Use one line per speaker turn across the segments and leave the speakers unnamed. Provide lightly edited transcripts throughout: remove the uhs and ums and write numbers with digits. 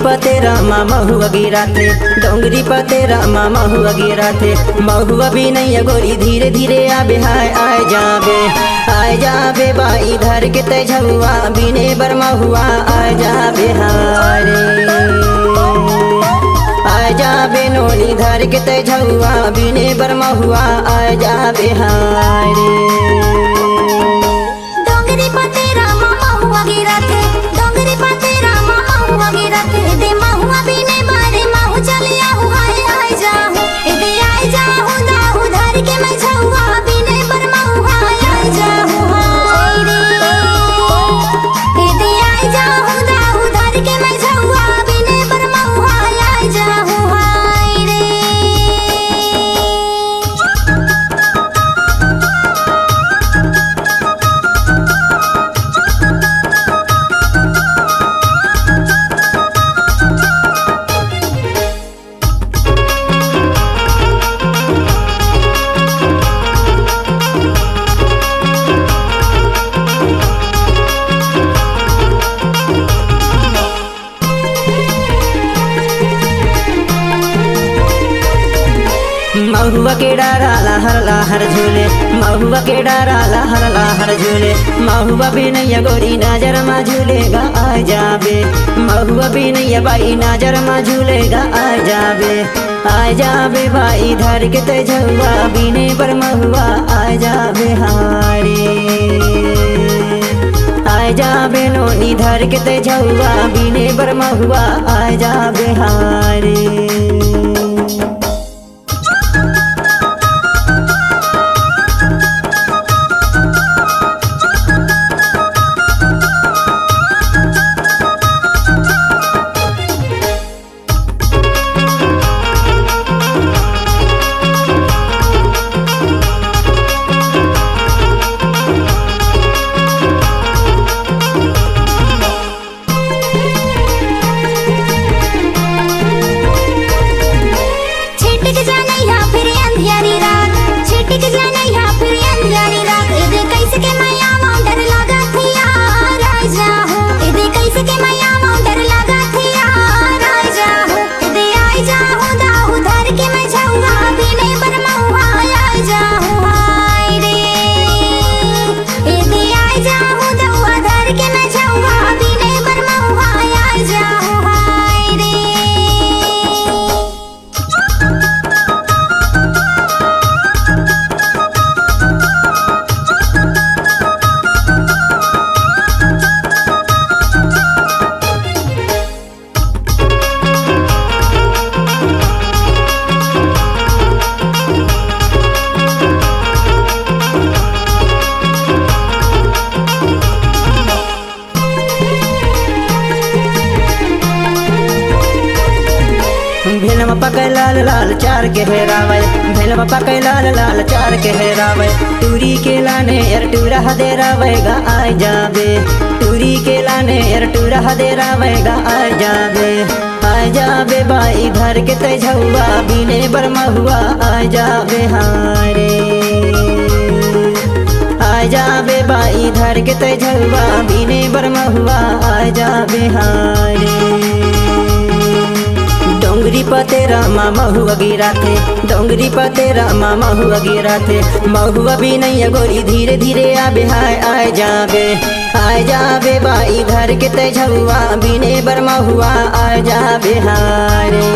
पतेरा मामा हुआ गिरा थे, डोंगरी पतेरा मामा हुआ गिरा थे। महुआ भी नहीं गोरी धीरे धीरे आबे हाय आए जाबे बाई धर के तेझुआ बिने बर महुआ आए जाबे हाय रे। आए जाबे नोनी धर के तेझुआ बिने बर महुआ आए जाबे हाय रे।
डोंगरी पतेरा मामा हुआ गिरा थे, डोंगरी पतेरा मामा हुआ गिरा थे। दे महुआ बिने बारे महु चलिया हुआ आए जाहू दे आए जाहू दाहू धर के मैं झुआ बिने बर महुआ आए जाहू हाय रे। दे आए जाहू दाहू धर के मैं झुआ बिने बर महुआ आए जाहू हाय रे।
महुआ के डारा लहर झूले, महुआ के डारा लहर झूले। महुआ भी नैया गोरी नजर में झूलेगा आ जाबे, महुआ भी नैया बाई नजर में झूलेगा आ जाबे बाई धर के तेझुआ बिने बर महुआ आ जाबे हारे। आ जाबे नोनी धर के तेझुआ बिने बर महुआ आ जाबे हारे। भेलमा पकै लाल लाल चार के हेरावे, भेलमा पकै लाल लाल चार के हेरावे। टूरी के लाने यार टूरा देरावेगा आ जाबे, टूरी के लाने यार टूरा देरावेगा आ जाबे बाई धर के तेझुआ बिने बर महुआ आ जाबे हारे। आ जाबे बाई धर के तेझुआ बिने बर महुआ आ जाबे हारे। डोंगरी पतेरा मामा हुआ गिरा थे, डोंगरी पतेरा मामा हुआ गिरा थे। महुआ भी नहीं गोरी धीरे धीरे आबे हाय आए जाबे बाई धर के तेझुआ बिने बर महुआ आ जाबे हारे।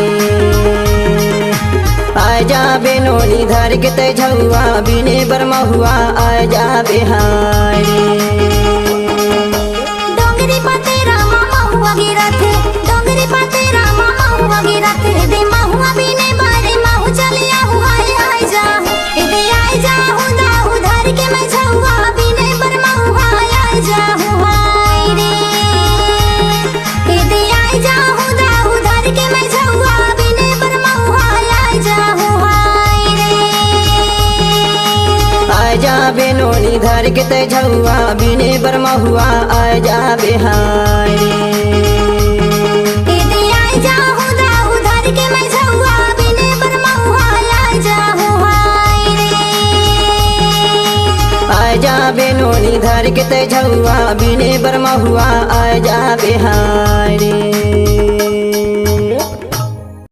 आ जाबे नोनी धर के तेझुआ बिने बर महुआ आ जाबे हारे।
डोंगरी पतेरा मामा हुआ गिरा थे, डोंगरी पतेरा मामा हुआ गिरा थे। दे महुआ बिने बारे महु चलिया हुआ आए जाहू दे आए जाहू दाहू धर के मैं झुआ बिने बर महुआ आए जाहू हाय रे। दे आए जाहू दाहू धर के मैं झुआ बिने बर महुआ आए जाहू हाय रे।
आ जाबे नोनी धर के तेझुआ बिने बर महुआ आ जाबे हारे। आ जाबे नोनी धर के तेझुआ बिने बर महुआ आ जाबे हाय।